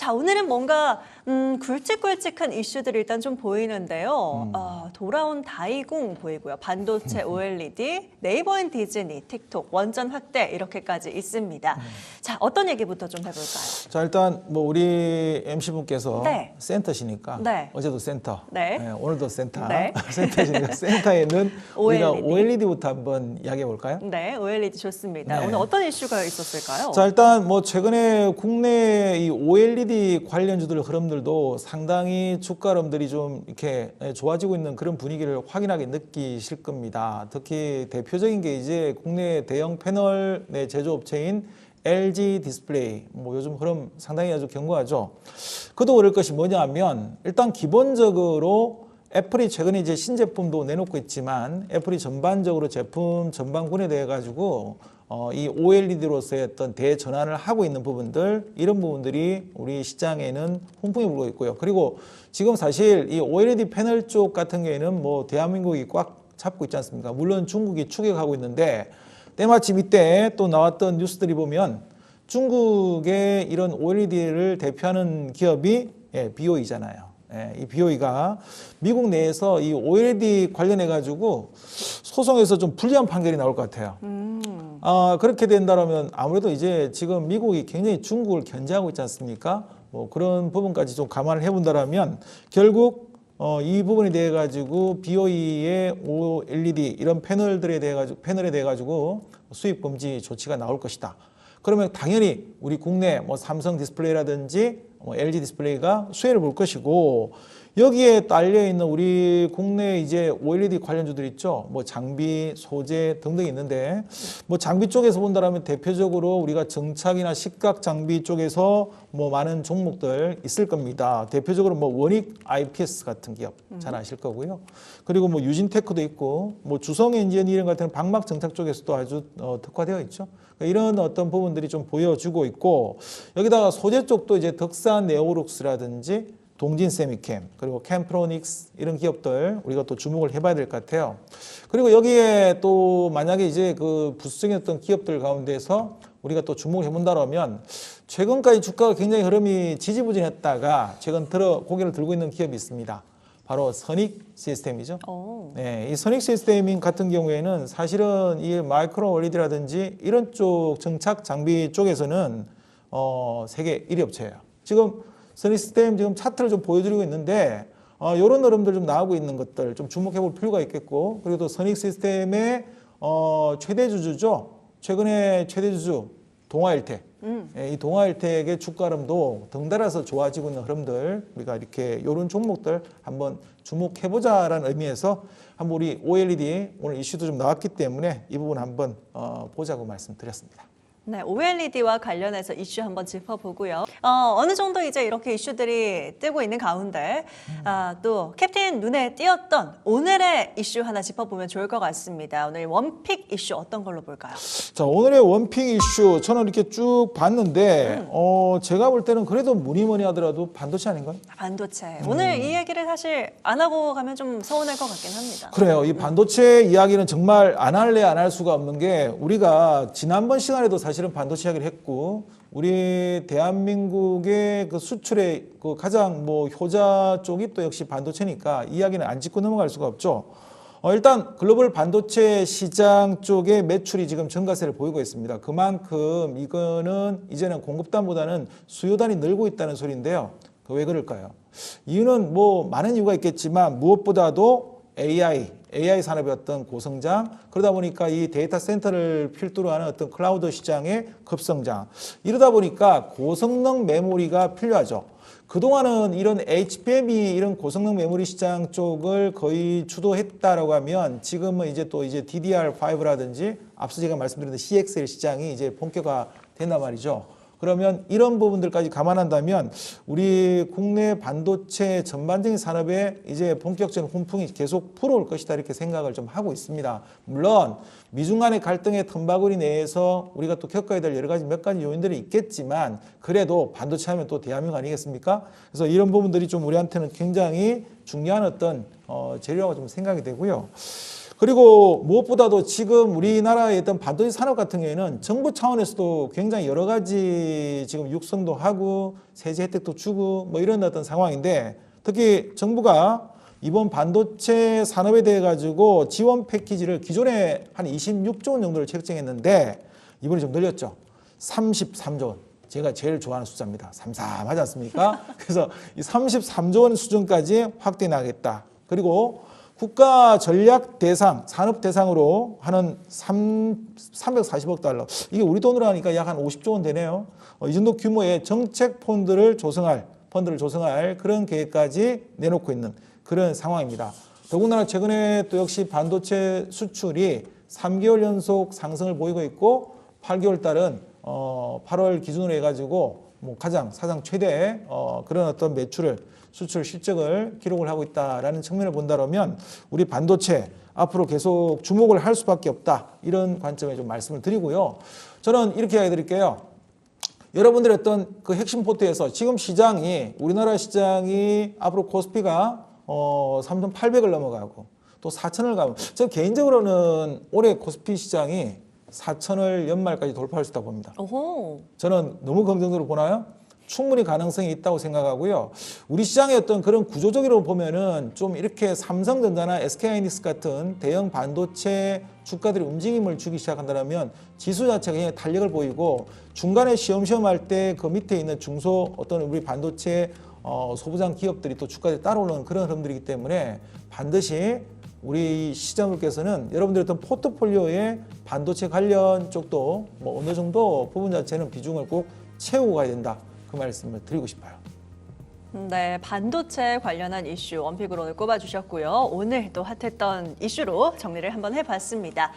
자, 오늘은 뭔가 굵직굵직한 이슈들이 일단 좀 보이는데요. 돌아온 다이궁 보이고요. 반도체 OLED, 네이버 앤 디즈니, 틱톡, 원전 확대 이렇게까지 있습니다. 자, 어떤 얘기부터 좀 해볼까요? 자, 일단 뭐 우리 MC분께서 네. 센터시니까 네. 어제도 센터, 네. 오늘도 센터, 네. 센터시니까 센터에는 우리가 OLED. OLED부터 한번 이야기해 볼까요? 네, OLED 좋습니다. 네. 오늘 어떤 이슈가 있었을까요? 자, 일단 뭐 최근에 국내 이 OLED 관련주들 흐름들도 상당히 주가 흐름들이 좀 이렇게 좋아지고 있는 그런 분위기를 확인하게 느끼실 겁니다. 특히 대표적인 게 이제 국내 대형 패널 제조업체인 LG 디스플레이, 뭐 요즘 흐름 상당히 아주 견고하죠. 그도 그럴 것이 뭐냐 하면 일단 기본적으로 애플이 최근에 이제 신제품도 내놓고 있지만 애플이 전반적으로 제품 전반군에 대해 가지고 이 OLED로서의 어떤 대전환을 하고 있는 부분들, 이런 부분들이 우리 시장에는 훈풍이 불고 있고요. 그리고 지금 사실 이 OLED 패널 쪽 같은 경우에는 뭐 대한민국이 꽉 잡고 있지 않습니까? 물론 중국이 추격하고 있는데 때마침 이때 또 나왔던 뉴스들이 보면 중국의 이런 OLED를 대표하는 기업이 BOE잖아요. 이 BOE가 미국 내에서 이 OLED 관련해 가지고 소송에서 좀 불리한 판결이 나올 것 같아요. 그렇게 된다면 아무래도 이제 지금 미국이 굉장히 중국을 견제하고 있지 않습니까? 뭐 그런 부분까지 좀 감안을 해본다면 결국 이 부분에 대해 가지고 BOE의 OLED 이런 패널에 대해 가지고 수입 금지 조치가 나올 것이다. 그러면 당연히 우리 국내 뭐 삼성 디스플레이라든지 LG 디스플레이가 수혜를 볼 것이고, 여기에 딸려 있는 우리 국내 이제 OLED 관련주들 있죠. 뭐 장비, 소재 등등이 있는데, 뭐 장비 쪽에서 본다면 대표적으로 우리가 정착이나 식각 장비 쪽에서 뭐 많은 종목들 있을 겁니다. 대표적으로 뭐 원익 IPS 같은 기업 잘 아실 거고요. 그리고 뭐 유진테크도 있고, 뭐 주성 엔지니어링 같은 방막 정착 쪽에서도 아주 특화되어 있죠. 이런 어떤 부분들이 좀 보여주고 있고, 여기다가 소재 쪽도 이제 덕산 네오룩스라든지 동진 세미캠, 그리고 캠프로닉스 이런 기업들 우리가 또 주목을 해봐야 될 것 같아요. 그리고 여기에 또 만약에 이제 그 부수적인 어떤 기업들 가운데서 우리가 또 주목을 해본다면 최근까지 주가가 굉장히 흐름이 지지부진했다가 최근 들어 고개를 들고 있는 기업이 있습니다. 바로 선익 시스템이죠. 네, 이 선익 시스템 같은 경우에는 사실은 이 마이크로 OLED라든지 이런 쪽 정착 장비 쪽에서는 세계 1위 업체예요. 지금 선익 시스템 지금 차트를 좀 보여드리고 있는데 이런 흐름들 좀 나오고 있는 것들 좀 주목해 볼 필요가 있겠고, 그리고 또 선익 시스템의 최대 주주죠. 최근에 최대 주주 동아일텍. 이 동아일텍의 주가 흐름도 덩달아서 좋아지고 있는 흐름들, 우리가 이렇게 이런 종목들 한번 주목해보자라는 의미에서 한번 우리 OLED 오늘 이슈도 좀 나왔기 때문에 이 부분 한번 보자고 말씀드렸습니다. 네, OLED와 관련해서 이슈 한번 짚어보고요. 어느 정도 이제 이렇게 이슈들이 뜨고 있는 가운데 또 캡틴 눈에 띄었던 오늘의 이슈 하나 짚어보면 좋을 것 같습니다. 오늘 원픽 이슈 어떤 걸로 볼까요? 자, 오늘의 원픽 이슈 저는 이렇게 쭉 봤는데 제가 볼 때는 그래도 뭐니 하더라도 반도체 아닌가요? 반도체. 오늘 이 얘기를 사실 안 하고 가면 좀 서운할 것 같긴 합니다. 그래요. 이 반도체 이야기는 정말 안 할래 안 할 수가 없는 게, 우리가 지난번 시간에도 사실은 반도체 이야기를 했고, 우리 대한민국의 그 수출의 그 가장 뭐 효자 쪽이 또 역시 반도체니까 이야기는 안 짚고 넘어갈 수가 없죠. 일단 글로벌 반도체 시장 쪽의 매출이 지금 증가세를 보이고 있습니다. 그만큼 이거는 이제는 공급단보다는 수요단이 늘고 있다는 소리인데요. 왜 그럴까요? 이유는 뭐 많은 이유가 있겠지만 무엇보다도 AI 산업의 어떤 고성장, 그러다 보니까 이 데이터 센터를 필두로 하는 어떤 클라우드 시장의 급성장, 이러다 보니까 고성능 메모리가 필요하죠. 그동안은 이런 HBM이 이런 고성능 메모리 시장 쪽을 거의 주도했다라고 하면, 지금은 이제 또 이제 DDR5라든지 앞서 제가 말씀드린 CXL 시장이 이제 본격화 된단 말이죠. 그러면 이런 부분들까지 감안한다면 우리 국내 반도체 전반적인 산업에 이제 본격적인 훈풍이 계속 불어올 것이다, 이렇게 생각을 좀 하고 있습니다. 물론 미중 간의 갈등의 틈바구니 내에서 우리가 또 겪어야 될 여러 가지 몇 가지 요인들이 있겠지만, 그래도 반도체 하면 또 대한민국 아니겠습니까? 그래서 이런 부분들이 좀 우리한테는 굉장히 중요한 어떤 재료라고 좀 생각이 되고요. 그리고 무엇보다도 지금 우리나라의 어떤 반도체 산업 같은 경우에는 정부 차원에서도 굉장히 여러 가지 지금 육성도 하고 세제 혜택도 주고 뭐 이런 어떤 상황인데 특히 정부가 이번 반도체 산업에 대해 가지고 지원 패키지를 기존에 한 26조 원 정도를 책정했는데 이번에 좀 늘렸죠. 33조 원. 제가 제일 좋아하는 숫자입니다. 삼삼하지 않습니까? 그래서 이 33조 원 수준까지 확대 나가겠다. 그리고 국가 전략 대상, 산업 대상으로 하는 340억 달러. 이게 우리 돈으로 하니까 약 한 50조 원 되네요. 이 정도 규모의 정책 펀드를 조성할 그런 계획까지 내놓고 있는 그런 상황입니다. 더군다나 최근에 또 역시 반도체 수출이 3개월 연속 상승을 보이고 있고 8개월 달은 8월 기준으로 해가지고 뭐 가장 사상 최대 그런 어떤 매출을 수출 실적을 기록을 하고 있다라는 측면을 본다면 우리 반도체 앞으로 계속 주목을 할 수밖에 없다 이런 관점에 좀 말씀을 드리고요. 저는 이렇게 이야기 드릴게요. 여러분들의 어떤 그 핵심 포트에서 지금 시장이 우리나라 시장이 앞으로 코스피가 3,800을 넘어가고 또 4,000을 가고 저 개인적으로는 올해 코스피 시장이 4,000을 연말까지 돌파할 수 있다고 봅니다. 오호. 저는 너무 긍정적으로 보나요? 충분히 가능성이 있다고 생각하고요. 우리 시장의 어떤 그런 구조적으로 보면은 좀 이렇게 삼성전자나 SK하이닉스 같은 대형 반도체 주가들이 움직임을 주기 시작한다면 지수 자체가 굉장히 탄력을 보이고 중간에 시험시험 할 때 그 밑에 있는 중소 어떤 우리 반도체 소부장 기업들이 또 주가에 따라오는 그런 흐름들이기 때문에 반드시 우리 시장님께서는 여러분들의 어떤 포트폴리오에 반도체 관련 쪽도 뭐 어느 정도 부분 자체는 비중을 꼭 채우고 가야 된다. 그 말씀을 드리고 싶어요. 네, 반도체 관련한 이슈 원픽으로 오늘 꼽아주셨고요. 오늘 또 핫했던 이슈로 정리를 한번 해봤습니다.